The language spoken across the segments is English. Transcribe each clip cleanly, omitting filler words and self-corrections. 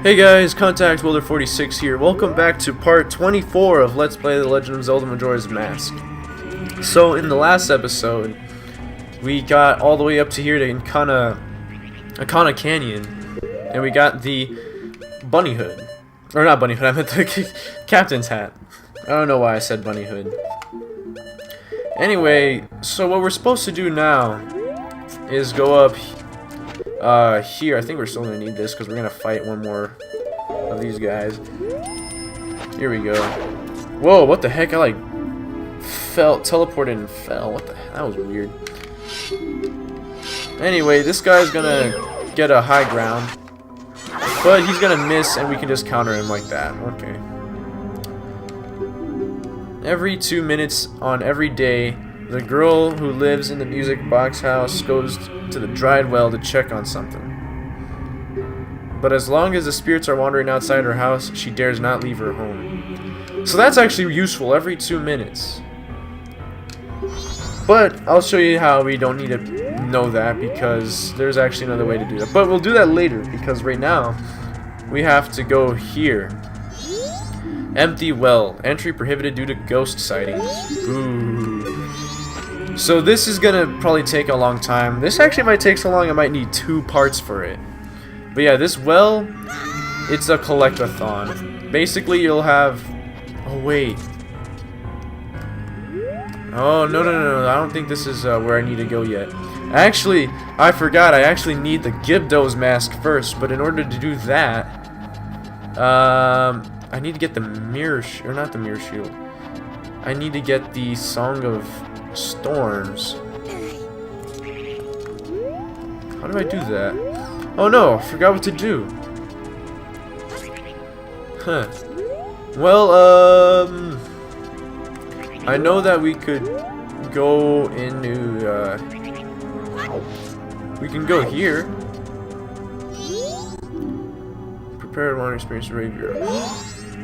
Hey guys, Contact Wilder 46 here. Welcome back to part 24 of Let's Play The Legend of Zelda Majora's Mask. So in the last episode, we got all the way up to here to Ikana Canyon, and we got the bunny hood. Or not bunny hood, I meant the captain's hat. I don't know why I said bunny hood. Anyway, so what we're supposed to do now is go up here. I think we're still gonna need this because we're gonna fight one more of these guys. Here we go. Whoa, what the heck? I like teleported and fell. What the heck? That was weird. Anyway, this guy's gonna get a high ground, but he's gonna miss and we can just counter him like that. Okay. Every 2 minutes on every day, the girl who lives in the music box house goes to the dried well to check on something. But as long as the spirits are wandering outside her house, she dares not leave her home. So that's actually useful every 2 minutes. But I'll show you how we don't need to know that because there's actually another way to do that. But we'll do that later because right now we have to go here. Empty well. Entry prohibited due to ghost sightings. Ooh. So this is gonna probably take a long time. This actually might take so long I might need 2 parts for it. But yeah, this well, it's a collect-a-thon. Basically, you'll have... Oh, wait. Oh, no. I don't think this is where I need to go yet. Actually, I forgot. I actually need the Gibdo's mask first. But in order to do that, I need to get the mirror... Or not the mirror shield. I need to get the Song of Storms. How do I do that? Oh no, I forgot what to do. Huh. Well, I know that we could go into, we can go here. Prepare to want to experience the graveyard.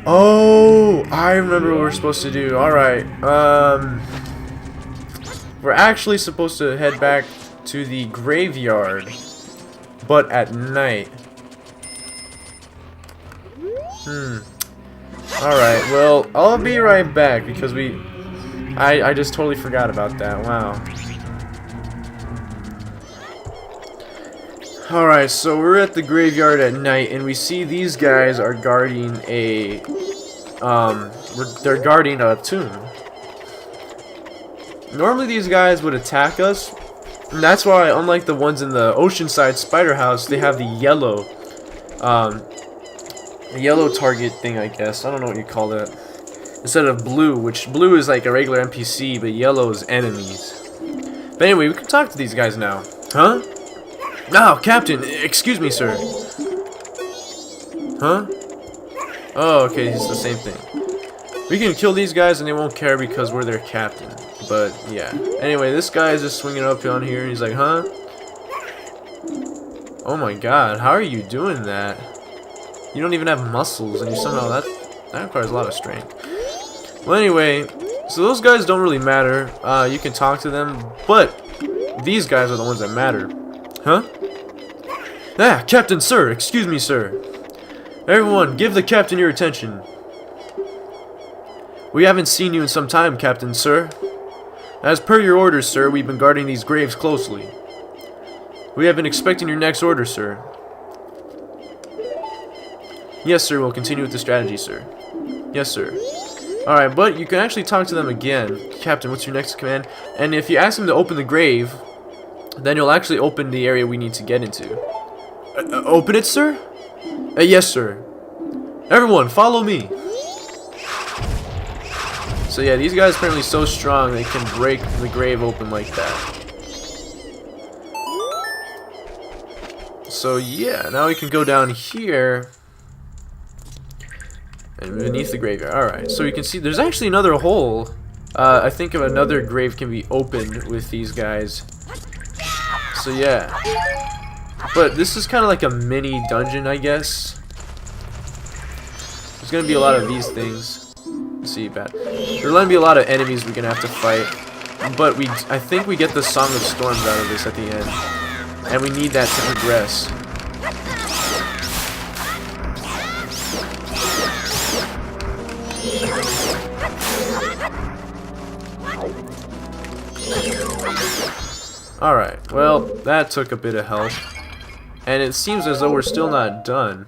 Oh, I remember what we're supposed to do. Alright, we're actually supposed to head back to the graveyard, but at night. Alright, well, I'll be right back because I just totally forgot about that. Wow. Alright, so we're at the graveyard at night and we see these guys are guarding a they're guarding a tomb. Normally these guys would attack us, and that's why, unlike the ones in the Oceanside Spider House, they have the yellow target thing, I guess. I don't know what you call that. Instead of blue, which blue is like a regular NPC, but yellow is enemies. But anyway, we can talk to these guys now. Huh? No, Captain, excuse me, sir. Huh? Oh, okay, it's the same thing. We can kill these guys and they won't care because we're their captain. But, yeah. Anyway, this guy is just swinging up on here and he's like, huh? Oh my god, how are you doing that? You don't even have muscles and you somehow, that requires a lot of strength. Well, anyway, so those guys don't really matter. You can talk to them, but these guys are the ones that matter. Huh? Ah, Captain, sir! Excuse me, sir. Everyone, give the captain your attention. We haven't seen you in some time, Captain, sir. As per your orders, sir, we've been guarding these graves closely. We have been expecting your next order, sir. Yes, sir, we'll continue with the strategy, sir. Yes, sir. Alright, but you can actually talk to them again. Captain, what's your next command? And if you ask them to open the grave, then you'll actually open the area we need to get into. Open it, sir? Yes, sir. Everyone, follow me. So yeah, these guys are apparently so strong they can break the grave open like that. So yeah, now we can go down here and beneath the graveyard. Alright, so you can see there's actually another hole. I think of another grave can be opened with these guys. So yeah. But this is kind of like a mini dungeon, I guess. There's gonna be a lot of these things. Let's see, bad. There's gonna be a lot of enemies we're gonna have to fight. But I think we get the Song of Storms out of this at the end. And we need that to progress. Alright, well, that took a bit of help. And it seems as though we're still not done.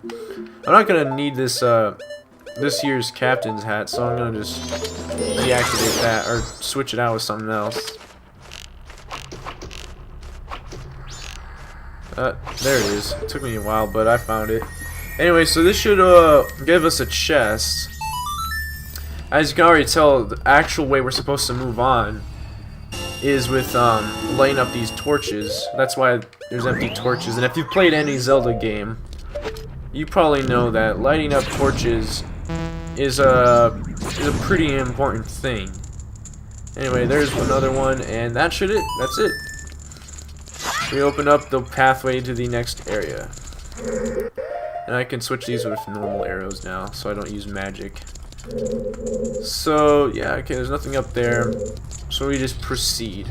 I'm not gonna need this this year's captain's hat, so I'm gonna just deactivate that or switch it out with something else. There it is. It took me a while, but I found it. Anyway, so this should give us a chest. As you can already tell, the actual way we're supposed to move on is with lighting up these torches. That's why there's empty torches. And if you've played any Zelda game, you probably know that lighting up torches is a pretty important thing. Anyway, there's another one, and that's it. We open up the pathway to the next area. And I can switch these with normal arrows now, so I don't use magic. So, yeah, okay, there's nothing up there. So we just proceed.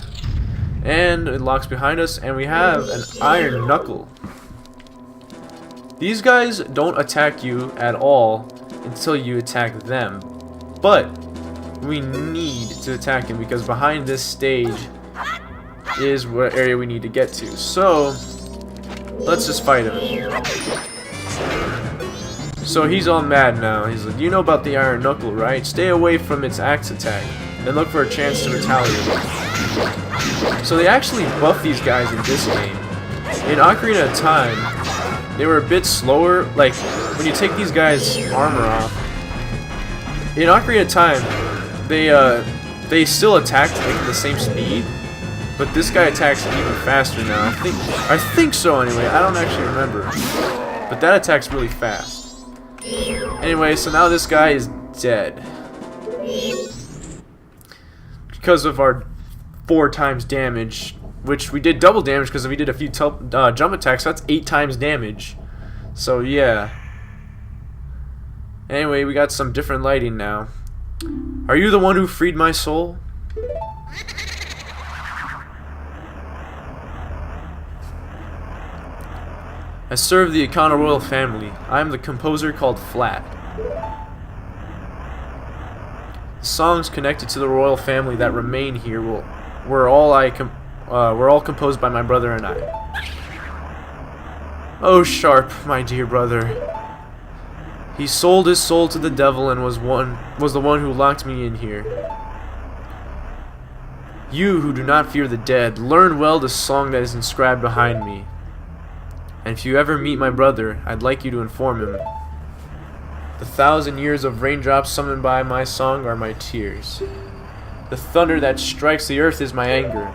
And it locks behind us, and we have an iron knuckle. These guys don't attack you at all until you attack them. But we need to attack him because behind this stage is what area we need to get to. So let's just fight him. So he's all mad now. He's like, you know about the iron knuckle, right? Stay away from its axe attack and look for a chance to retaliate. So they actually buff these guys in this game. In Ocarina of Time, they were a bit slower. Like, when you take these guys' armor off, in Ocarina of Time, they still attacked like the same speed, but this guy attacks even faster now. I think so anyway. I don't actually remember, but that attack's really fast. Anyway, so now this guy is dead because of our 4 times damage, which we did double damage because we did a few jump attacks. So that's 8 times damage. So yeah. Anyway, we got some different lighting now. Are you the one who freed my soul? I serve the Ikana royal family. I am the composer called Flat. The songs connected to the royal family that remain here were all composed by my brother and I. Oh, Sharp, my dear brother. He sold his soul to the devil and was the one who locked me in here. You who do not fear the dead, learn well the song that is inscribed behind me. And if you ever meet my brother, I'd like you to inform him. The 1,000 years of raindrops summoned by my song are my tears. The thunder that strikes the earth is my anger.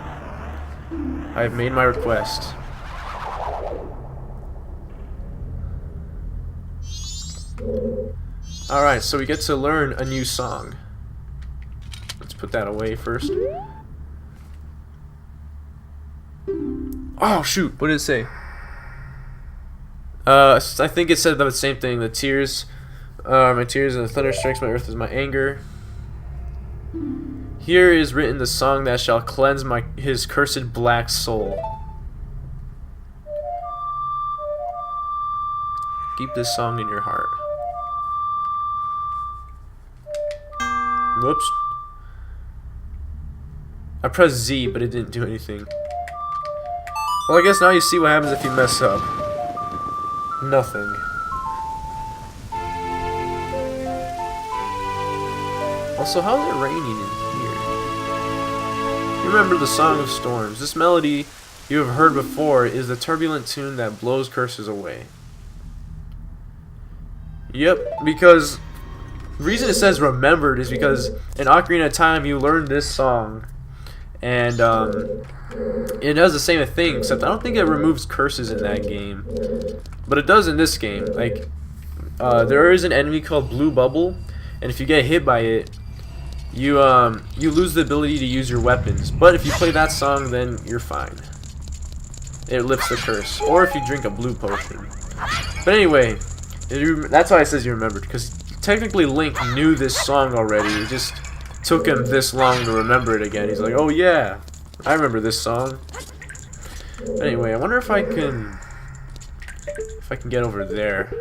I have made my request. Alright, so we get to learn a new song. Let's put that away first. Oh shoot, what did it say? I think it said about the same thing. The tears are my tears and the thunder strikes my earth is my anger. Here is written the song that shall cleanse his cursed black soul. Keep this song in your heart. Whoops. I pressed Z, but it didn't do anything. Well, I guess now you see what happens if you mess up. Nothing. Also, how is it raining in here? You remember the Song of Storms. This melody you have heard before is the turbulent tune that blows curses away. Yep, because the reason it says remembered is because in Ocarina of Time you learned this song, and it does the same thing, except I don't think it removes curses in that game, but it does in this game. Like, there is an enemy called Blue Bubble, and if you get hit by it, you lose the ability to use your weapons. But if you play that song, then you're fine. It lifts the curse, or if you drink a blue potion. But anyway, that's why it says you remembered, because technically Link knew this song already. It just took him this long to remember it again. He's like, oh yeah, I remember this song. Anyway, I wonder if I can get over there.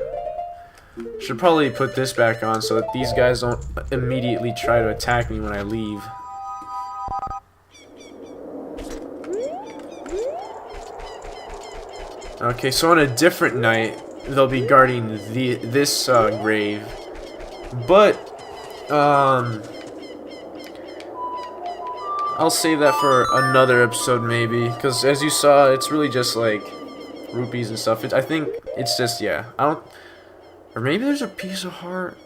Should probably put this back on so that these guys don't immediately try to attack me when I leave. Okay, so on a different night, they'll be guarding this grave. But, I'll save that for another episode maybe, because as you saw, it's really just like rupees and stuff. I think it's just, yeah, I don't, or maybe there's a piece of heart.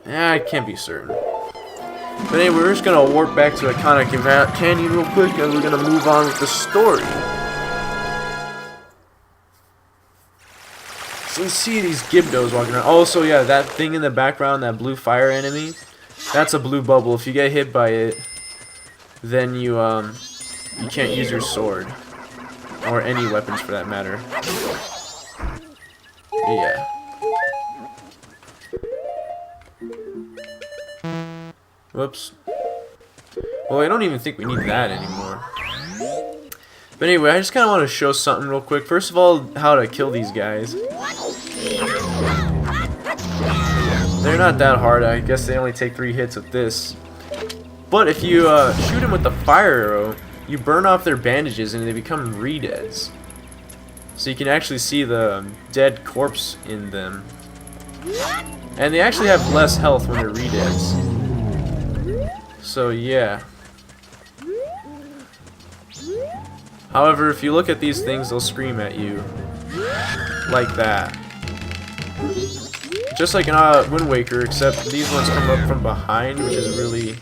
I can't be certain. But anyway, we're just gonna warp back to Iconic Canyon real quick, and we're gonna move on with the story. So you see these Gibdos walking around. Also, yeah, that thing in the background, that blue fire enemy, that's a blue bubble. If you get hit by it, then you can't use your sword. Or any weapons for that matter. Yeah. Whoops. Well, I don't even think we need that anymore. But anyway, I just kind of want to show something real quick. First of all, how to kill these guys. They're not that hard. I guess they only take 3 hits with this. But if you shoot them with the fire arrow, you burn off their bandages and they become re-deads. So you can actually see the dead corpse in them. And they actually have less health when they're re-deads. So yeah. However, if you look at these things, they'll scream at you. Like that. Just like in Wind Waker, except these ones come up from behind, which is really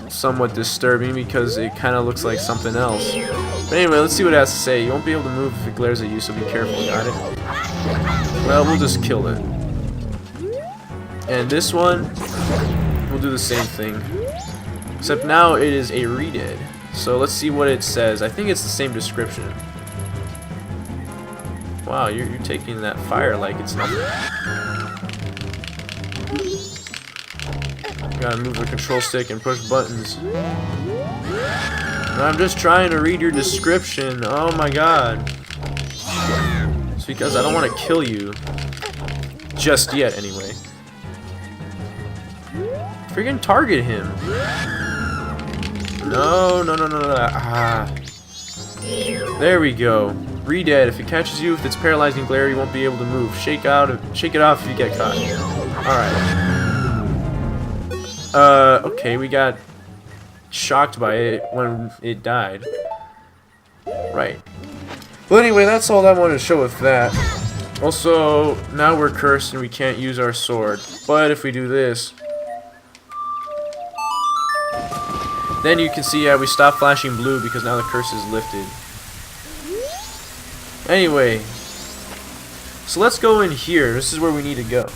somewhat disturbing because it kind of looks like something else. But anyway, let's see what it has to say. You won't be able to move if it glares at you, so be careful, got it? Well, we'll just kill it. And this one, we'll do the same thing. Except now it is a re-dead. So let's see what it says. I think it's the same description. Wow, you're taking that fire like it's nothing. Gotta move the control stick and push buttons. I'm just trying to read your description. Oh my god. It's because I don't want to kill you. Just yet, anyway. Freaking target him. No. Ah. There we go. Re-dead. If it catches you, if it's paralyzing glare, you won't be able to move. Shake it off if you get caught. Alright. Okay, we got shocked by it when it died. Right. Well, anyway, that's all I wanted to show with that. Also, now we're cursed and we can't use our sword. But if we do this, then you can see, yeah, we stop flashing blue because now the curse is lifted. Anyway, so let's go in here. This is where we need to go.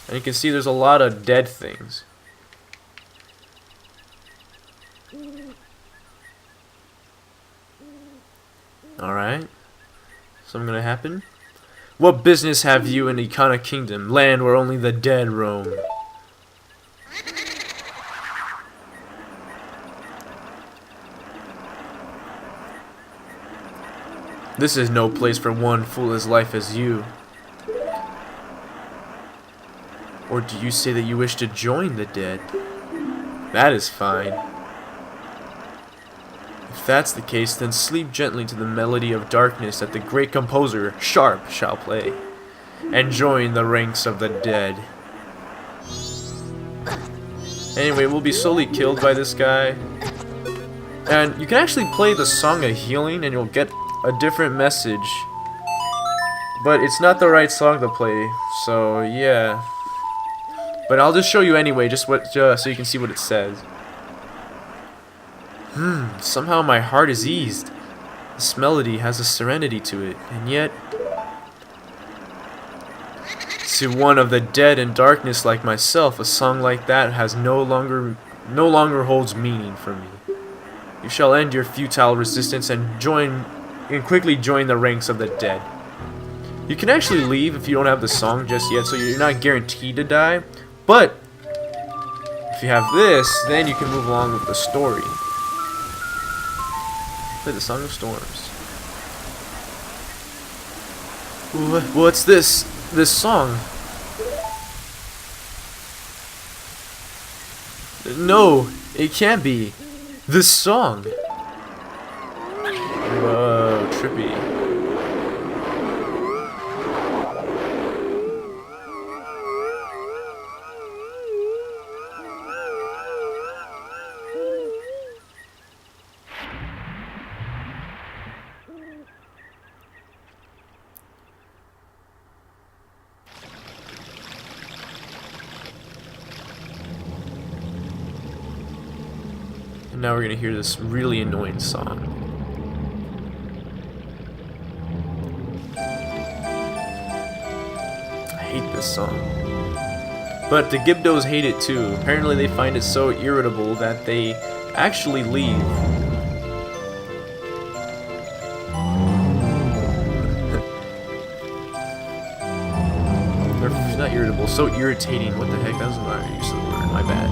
And you can see there's a lot of dead things. Alright. Something gonna happen? What business have you in Iconic Kingdom, land where only the dead roam? This is no place for one fool as life as you. Or do you say that you wish to join the dead? That is fine. If that's the case, then sleep gently to the melody of darkness that the great composer, Sharp, shall play, and join the ranks of the dead. Anyway, we'll be slowly killed by this guy. And you can actually play the Song of Healing and you'll get a different message, but it's not the right song to play, so yeah. But I'll just show you anyway, just so you can see what it says. Somehow my heart is eased. This melody has a serenity to it, and yet to one of the dead and darkness like myself, a song like that has no longer holds meaning for me. You shall end your futile resistance and quickly join the ranks of the dead. You can actually leave if you don't have the song just yet, so you're not guaranteed to die. But if you have this, then you can move along with the story. Play the Song of Storms. What's this? This song? No, it can't be. This song. Whoa, trippy. And now we're gonna hear this really annoying song. I hate this song. But the Gibdos hate it too. Apparently they find it so irritable that they actually leave. They're not irritable, so irritating. What the heck? That was not a use of the word. My bad.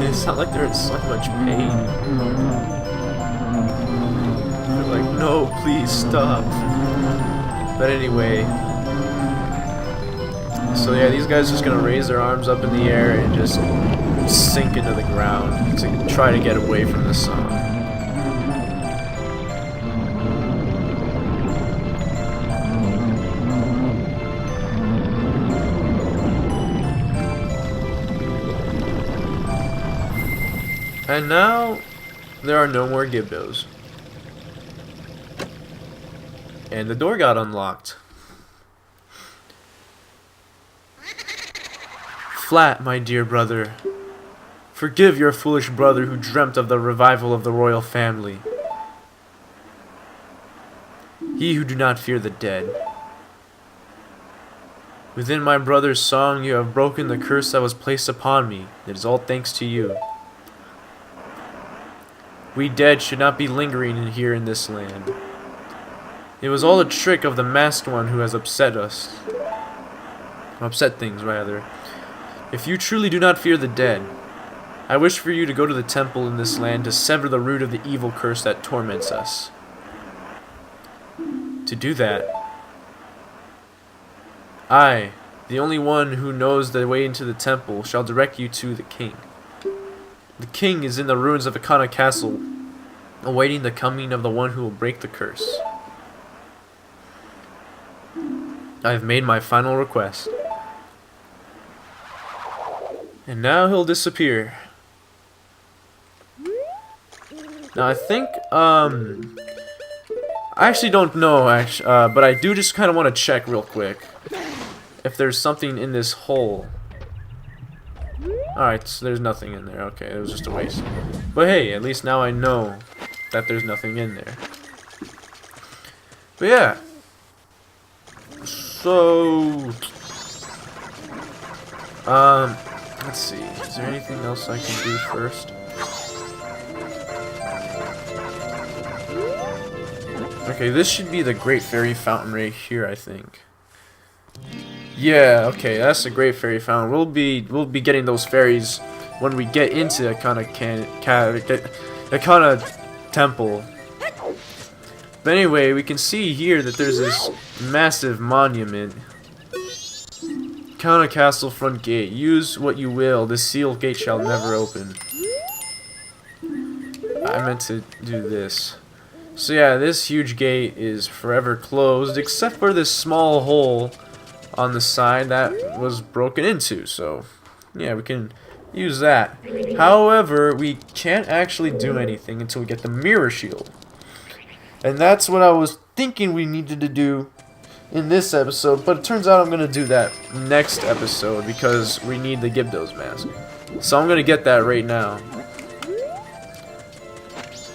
It's not like they're in so much pain. They're like, no, please stop. But anyway, so yeah, these guys are just gonna raise their arms up in the air and just sink into the ground to try to get away from the song. And now, there are no more Gibdos. And the door got unlocked. Flat, my dear brother. Forgive your foolish brother who dreamt of the revival of the royal family. Ye who do not fear the dead. Within my brother's song you have broken the curse that was placed upon me. It is all thanks to you. We dead should not be lingering in here in this land. It was all a trick of the masked one who has upset us. Upset things, rather. If you truly do not fear the dead, I wish for you to go to the temple in this land to sever the root of the evil curse that torments us. To do that, I, the only one who knows the way into the temple, shall direct you to the king. The king is in the ruins of Akana Castle, awaiting the coming of the one who will break the curse. I have made my final request. And now he'll disappear. Now I think, I actually don't know, but I do just kind of want to check real quick if there's something in this hole. Alright, so there's nothing in there. Okay, it was just a waste. But hey, at least now I know that there's nothing in there. But yeah. So... let's see. Is there anything else I can do first? Okay, this should be the Great Fairy Fountain right here, I think. Yeah, okay, that's a Great Fairy Fountain. We'll be getting those fairies when we get into Akana Temple. But anyway, we can see here that there's this massive monument. Akana Castle front gate. Use what you will. The sealed gate shall never open. I meant to do this. So yeah, this huge gate is forever closed, except for this small hole on the side that was broken into. So yeah, we can use that. However, we can't actually do anything until we get the mirror shield. And that's what I was thinking we needed to do in this episode, but it turns out I'm going to do that next episode because we need the Gibdos mask. So I'm going to get that right now.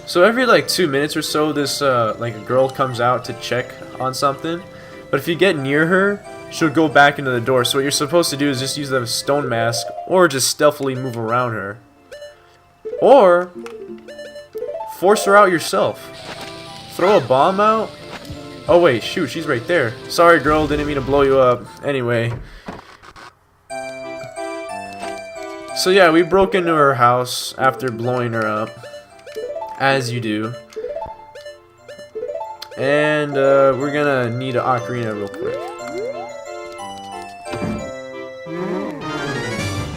So every like 2 minutes or so, this like a girl comes out to check on something. But if you get near her, she'll go back into the door. So what you're supposed to do is just use the stone mask, or just stealthily move around her, or force her out yourself. Throw a bomb out. Oh wait, shoot, she's right there. Sorry girl, didn't mean to blow you up. Anyway, So yeah, we broke into her house after blowing her up, as you do. And we're gonna need an ocarina real quick,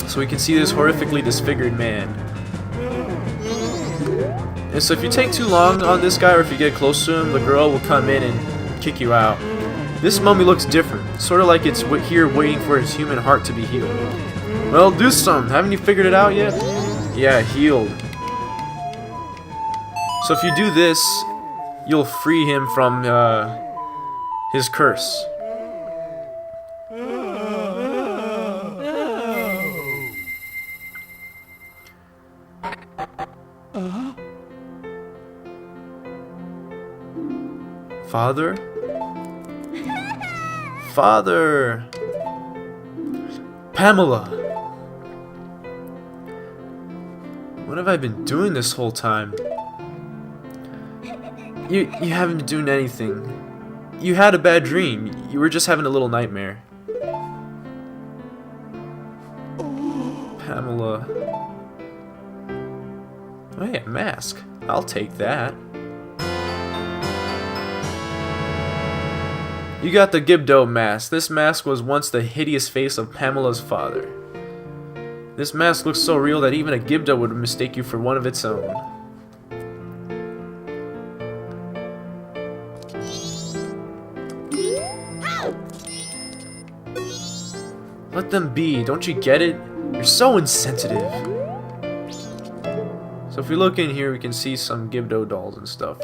so we can see this horrifically disfigured man. And so if you take too long on this guy, or if you get close to him, the girl will come in and kick you out. This mummy looks different, sort of like it's here waiting for his human heart to be healed. Well, do something. Haven't you figured it out yet? Yeah, healed. So if you do this, you'll free him from his curse. Father? Father! Pamela! What have I been doing this whole time? You haven't been doing anything. You had a bad dream. You were just having a little nightmare. Pamela. Oh yeah, mask. I'll take that. You got the Gibdo mask. This mask was once the hideous face of Pamela's father. This mask looks so real that even a Gibdo would mistake you for one of its own. Let them be. Don't you get it? You're so insensitive. So if we look in here, we can see some Gibdo dolls and stuff.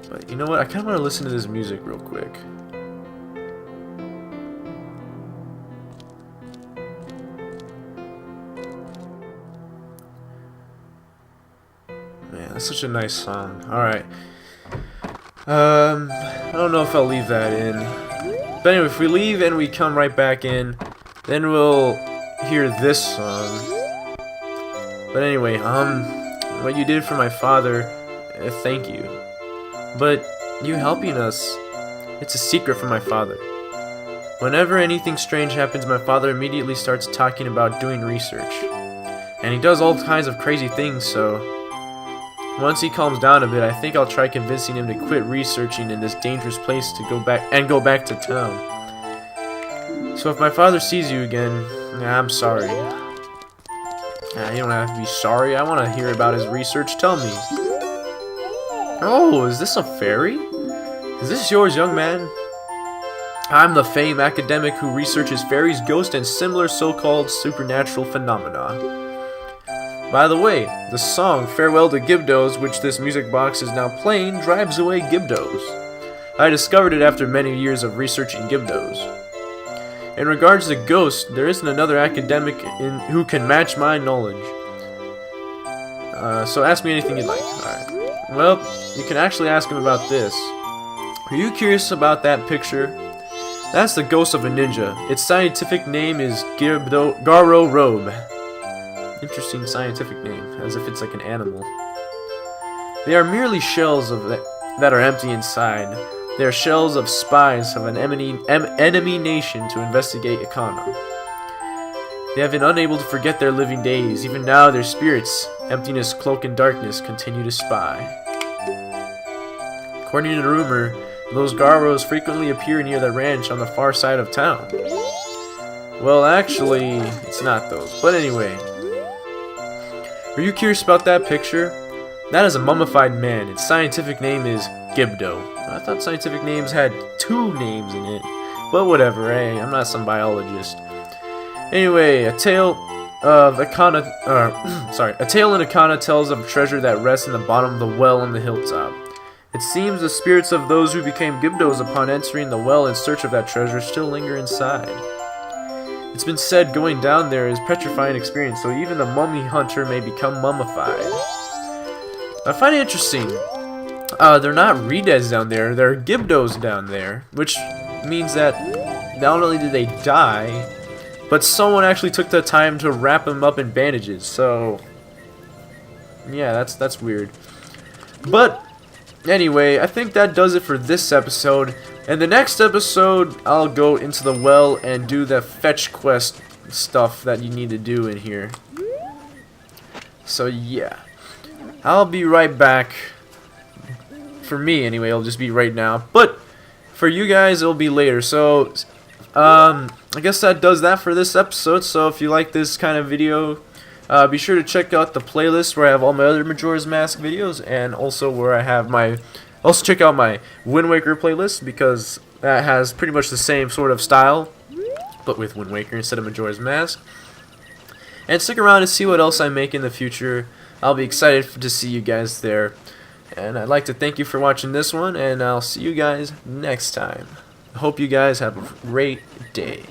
But you know what? I kind of want to listen to this music real quick. Man, that's such a nice song. Alright. I don't know if I'll leave that in. But anyway, if we leave and we come right back in, then we'll hear this song. But anyway, what you did for my father, thank you. But you helping us, it's a secret from my father. Whenever anything strange happens, my father immediately starts talking about doing research. And he does all kinds of crazy things, so once he calms down a bit, I think I'll try convincing him to quit researching in this dangerous place to go back to town. So if my father sees you again, I'm sorry. You don't have to be sorry. I want to hear about his research. Tell me. Oh, is this a fairy? Is this yours, young man? I'm the famed academic who researches fairies, ghosts, and similar so-called supernatural phenomena. By the way, the song Farewell to Gibdos, which this music box is now playing, drives away Gibdos. I discovered it after many years of researching Gibdos. In regards to ghosts, there isn't another academic who can match my knowledge. So ask me anything you'd like. Alright. Well, you can actually ask him about this. Are you curious about that picture? That's the ghost of a ninja. Its scientific name is Garo Robe. Interesting scientific name, as if it's like an animal. They are merely shells that are empty inside. They are shells of spies of an enemy nation to investigate Ikana. They have been unable to forget their living days. Even now, their spirits, emptiness, cloak, and darkness, continue to spy. According to the rumor, those Garos frequently appear near the ranch on the far side of town. Well, actually, it's not those. But anyway, are you curious about that picture? That is a mummified man. Its scientific name is Gibdo. I thought scientific names had 2 names in it. But whatever, hey, I'm not some biologist. Anyway, a tale in Ikana tells of a treasure that rests in the bottom of the well on the hilltop. It seems the spirits of those who became Gibdos upon entering the well in search of that treasure still linger inside. It's been said going down there is a petrifying experience, so even the mummy hunter may become mummified. I find it interesting. They're not Redeads down there, they're Gibdos down there, which means that not only did they die, but someone actually took the time to wrap them up in bandages, so yeah, that's weird. But anyway, I think that does it for this episode. In the next episode, I'll go into the well and do the fetch quest stuff that you need to do in here. So yeah, I'll be right back. For me anyway, it'll just be right now, but for you guys it'll be later. So I guess that does that for this episode. So if you like this kind of video, be sure to check out the playlist where I have all my other Majora's Mask videos, and also where I have my, also check out my Wind Waker playlist, because that has pretty much the same sort of style, but with Wind Waker instead of Majora's Mask. And stick around to see what else I make in the future. I'll be excited to see you guys there. And I'd like to thank you for watching this one, and I'll see you guys next time. I hope you guys have a great day.